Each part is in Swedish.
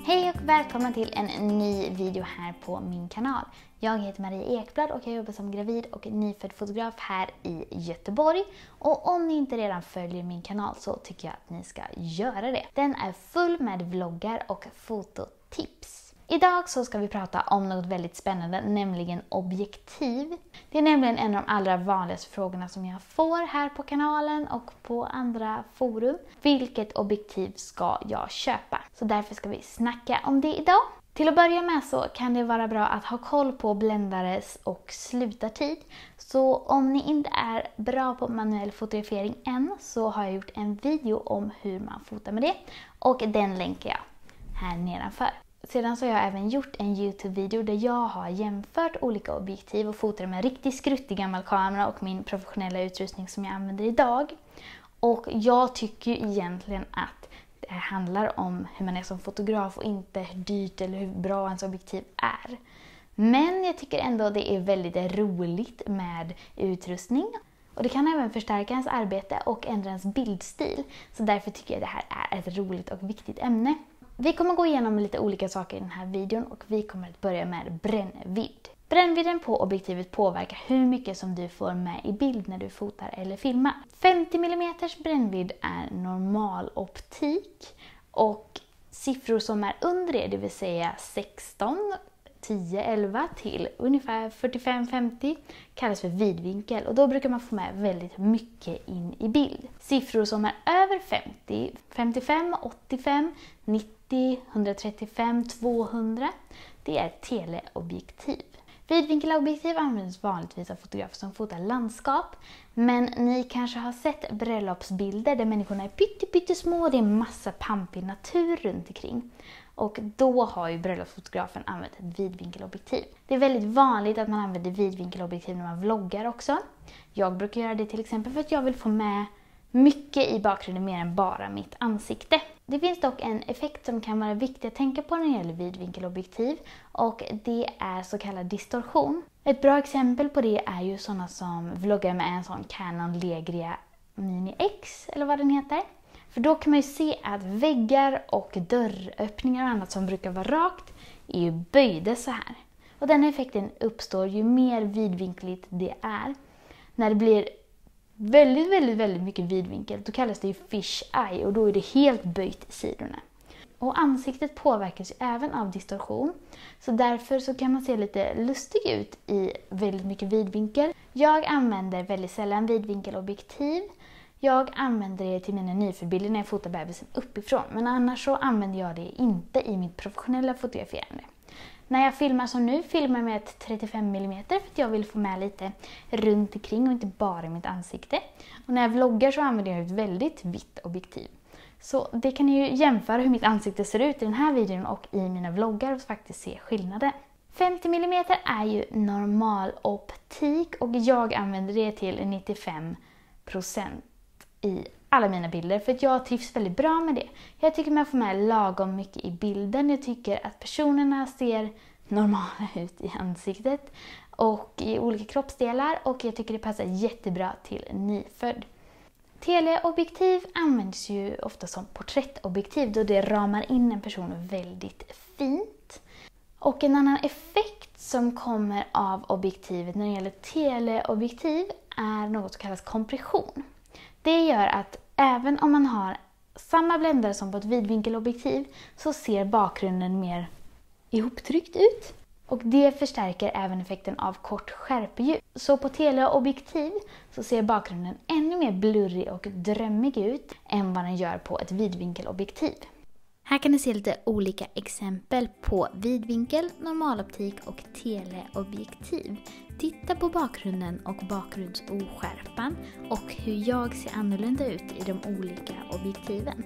Hej och välkomna till en ny video här på min kanal. Jag heter Marie Ekblad och jag jobbar som gravid och nyfödd fotograf här i Göteborg. Och om ni inte redan följer min kanal så tycker jag att ni ska göra det. Den är full med vloggar och fototips. Idag så ska vi prata om något väldigt spännande, nämligen objektiv. Det är nämligen en av de allra vanligaste frågorna som jag får här på kanalen och på andra forum. Vilket objektiv ska jag köpa? Så därför ska vi snacka om det idag. Till att börja med så kan det vara bra att ha koll på bländares och slutartid. Så om ni inte är bra på manuell fotografering än så har jag gjort en video om hur man fotar med det. Och den länkar jag här nedanför. Sedan så har jag även gjort en YouTube-video där jag har jämfört olika objektiv och fotar med en riktigt skruttig gammal kamera och min professionella utrustning som jag använder idag. Och jag tycker ju egentligen att det här handlar om hur man är som fotograf och inte hur dyrt eller hur bra ens objektiv är. Men jag tycker ändå att det är väldigt roligt med utrustning. Och det kan även förstärka ens arbete och ändra ens bildstil. Så därför tycker jag att det här är ett roligt och viktigt ämne. Vi kommer gå igenom lite olika saker i den här videon och vi kommer att börja med brännvidd. Brännvidden på objektivet påverkar hur mycket som du får med i bild när du fotar eller filmar. 50 mm brännvidd är normal optik och siffror som är under det, det vill säga 16, 10, 11 till ungefär 45-50 kallas för vidvinkel och då brukar man få med väldigt mycket in i bild. Siffror som är över 50, 55, 85, 90, 135, 200, det är teleobjektiv. Vidvinkelobjektiv används vanligtvis av fotografer som fotar landskap, men ni kanske har sett bröllopsbilder där människorna är pyttesmå och det är massa pampig natur runt omkring. Och då har ju bröllopsfotografen använt ett vidvinkelobjektiv. Det är väldigt vanligt att man använder vidvinkelobjektiv när man vloggar också. Jag brukar göra det till exempel för att jag vill få med mycket i bakgrunden mer än bara mitt ansikte. Det finns dock en effekt som kan vara viktig att tänka på när det gäller vidvinkelobjektiv och det är så kallad distorsion. Ett bra exempel på det är ju sådana som vloggar med en sån Canon Legria Mini X eller vad den heter. För då kan man ju se att väggar och dörröppningar och annat som brukar vara rakt är ju böjda så här. Och den effekten uppstår ju mer vidvinkligt det är. När det blir väldigt mycket vidvinkel, då kallas det ju fish eye och då är det helt böjt i sidorna. Och ansiktet påverkas ju även av distorsion. Så därför så kan man se lite lustig ut i väldigt mycket vidvinkel. Jag använder väldigt sällan vidvinkelobjektiv. Jag använder det till mina nyfödbilder när jag fotar bebisen uppifrån. Men annars så använder jag det inte i mitt professionella fotograferande. När jag filmar som nu filmar jag med ett 35 mm för att jag vill få med lite runt omkring och inte bara i mitt ansikte. Och när jag vloggar så använder jag ett väldigt vitt objektiv. Så det kan ni ju jämföra hur mitt ansikte ser ut i den här videon och i mina vloggar och faktiskt se skillnaden. 50 mm är ju normal optik och jag använder det till 95% i alla mina bilder för att jag trivs väldigt bra med det. Jag tycker man får med lagom mycket i bilden. Jag tycker att personerna ser normala ut i ansiktet och i olika kroppsdelar och jag tycker det passar jättebra till nyfödd. Teleobjektiv används ju ofta som porträttobjektiv då det ramar in en person väldigt fint. Och en annan effekt som kommer av objektivet när det gäller teleobjektiv är något som kallas kompression. Det gör att även om man har samma bländare som på ett vidvinkelobjektiv så ser bakgrunden mer ihoptryckt ut. Och det förstärker även effekten av kort skärpedjup. Så på teleobjektiv så ser bakgrunden ännu mer blurrig och drömmig ut än vad den gör på ett vidvinkelobjektiv. Här kan ni se lite olika exempel på vidvinkel, normaloptik och teleobjektiv. Titta på bakgrunden och bakgrundsoskärpan och hur jag ser annorlunda ut i de olika objektiven.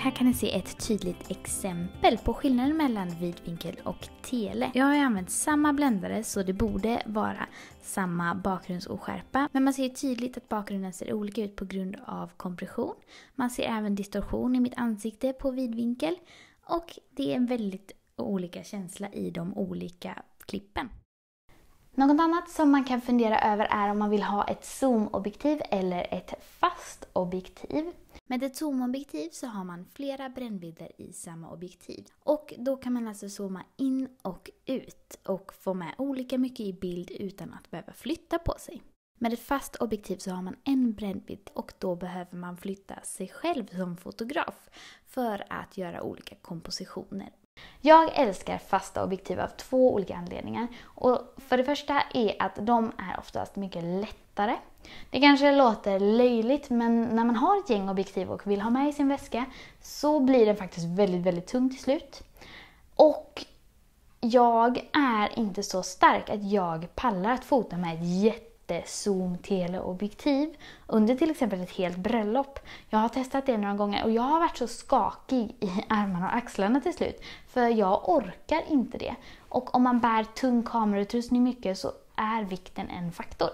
här kan ni se ett tydligt exempel på skillnaden mellan vidvinkel och tele. Jag har ju använt samma bländare så det borde vara samma bakgrundsoskärpa. Men man ser tydligt att bakgrunden ser olika ut på grund av kompression. Man ser även distorsion i mitt ansikte på vidvinkel. Och det är en väldigt olika känsla i de olika klippen. Något annat som man kan fundera över är om man vill ha ett zoomobjektiv eller ett fast objektiv. Med ett zoomobjektiv så har man flera brännvidder i samma objektiv. Och då kan man alltså zooma in och ut och få med olika mycket i bild utan att behöva flytta på sig. Med ett fast objektiv så har man en brännvidd och då behöver man flytta sig själv som fotograf för att göra olika kompositioner. Jag älskar fasta objektiv av 2 olika anledningar. Och för det första är att de är oftast mycket lättare. Det kanske låter löjligt men när man har ett gäng objektiv och vill ha med i sin väska så blir det faktiskt väldigt tung till slut. Och jag är inte så stark att jag pallar att fota med ett zoom-teleobjektiv under till exempel ett helt bröllop. Jag har testat det några gånger och jag har varit så skakig i armarna och axlarna till slut. För jag orkar inte det. Och om man bär tung kamerautrustning mycket så är vikten en faktor.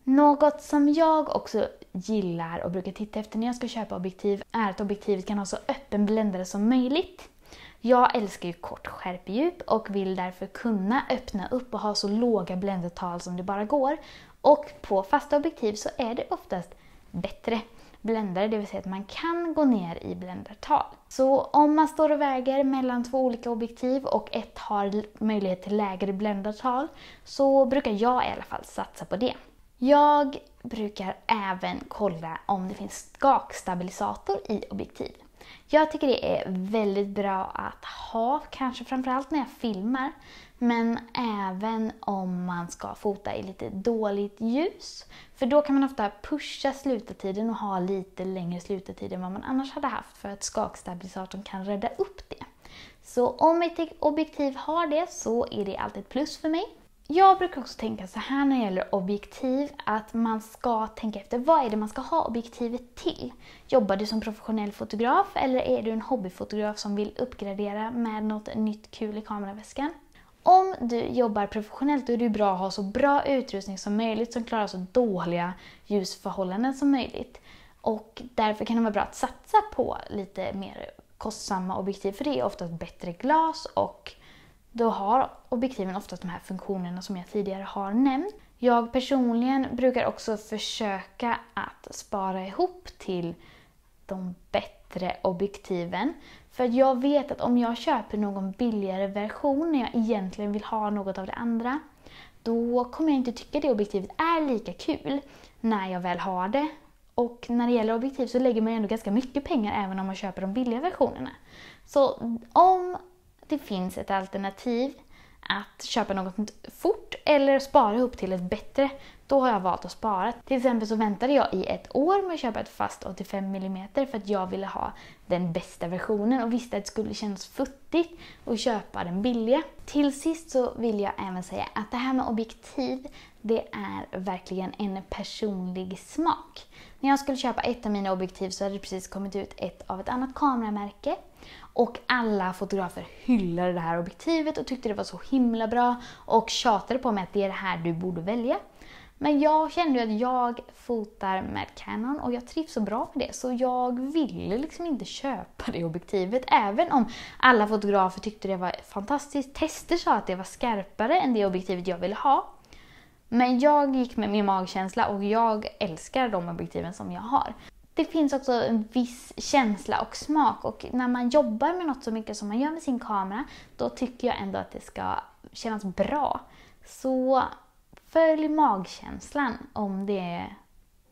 Något som jag också gillar och brukar titta efter när jag ska köpa objektiv är att objektivet kan ha så öppen bländare som möjligt. Jag älskar ju kort skärpedjup och vill därför kunna öppna upp och ha så låga bländertal som det bara går. Och på fasta objektiv så är det oftast bättre bländare, det vill säga att man kan gå ner i bländartal. Så om man står och väger mellan 2 olika objektiv och ett har möjlighet till lägre bländartal så brukar jag i alla fall satsa på det. Jag brukar även kolla om det finns skakstabilisator i objektiv. Jag tycker det är väldigt bra att ha, kanske framförallt när jag filmar, men även om man ska fota i lite dåligt ljus. För då kan man ofta pusha slutartiden och ha lite längre slutartid än vad man annars hade haft för att skakstabilisatorn kan rädda upp det. Så om ett objektiv har det så är det alltid ett plus för mig. Jag brukar också tänka så här när det gäller objektiv att man ska tänka efter vad är det man ska ha objektivet till. Jobbar du som professionell fotograf eller är du en hobbyfotograf som vill uppgradera med något nytt kul i kameraväskan? Om du jobbar professionellt då är det bra att ha så bra utrustning som möjligt som klarar så dåliga ljusförhållanden som möjligt. Och därför kan det vara bra att satsa på lite mer kostsamma objektiv för det är oftast bättre glas och då har objektiven oftast de här funktionerna som jag tidigare har nämnt. Jag personligen brukar också försöka att spara ihop till de bättre objektiven. För jag vet att om jag köper någon billigare version när jag egentligen vill ha något av det andra, då kommer jag inte tycka det objektivet är lika kul när jag väl har det. Och när det gäller objektiv så lägger man ändå ganska mycket pengar även om man köper de billiga versionerna. Så om det finns ett alternativ att köpa något fort eller spara ihop till ett bättre, då har jag valt att spara. Till exempel så väntade jag i ett år med att köpa ett fast 85 mm för att jag ville ha den bästa versionen och visste att det skulle kännas futtigt att köpa den billiga. Till sist så vill jag även säga att det här med objektiv, det är verkligen en personlig smak. När jag skulle köpa ett av mina objektiv så hade det precis kommit ut ett av ett annat kameramärke. Och alla fotografer hyllade det här objektivet och tyckte det var så himla bra och tjatade på mig att det är det här du borde välja. Men jag kände att jag fotar med Canon och jag trivs så bra med det så jag ville liksom inte köpa det objektivet även om alla fotografer tyckte det var fantastiskt. Tester sa att det var skarpare än det objektivet jag ville ha. Men jag gick med min magkänsla och jag älskar de objektiven som jag har. Det finns också en viss känsla och smak och när man jobbar med något så mycket som man gör med sin kamera då tycker jag ändå att det ska kännas bra. Så följ magkänslan om det.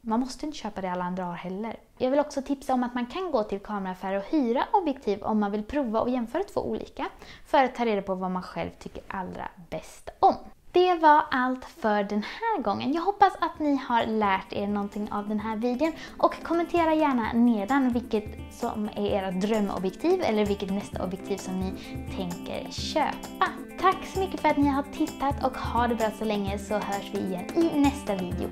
Man måste inte köpa det alla andra har heller. Jag vill också tipsa om att man kan gå till kameraaffär och hyra objektiv om man vill prova och jämföra 2 olika för att ta reda på vad man själv tycker allra bäst om. Det var allt för den här gången. Jag hoppas att ni har lärt er någonting av den här videon och kommentera gärna nedan vilket som är era drömobjektiv eller vilket nästa objektiv som ni tänker köpa. Tack så mycket för att ni har tittat och ha det bra så länge så hörs vi igen i nästa video.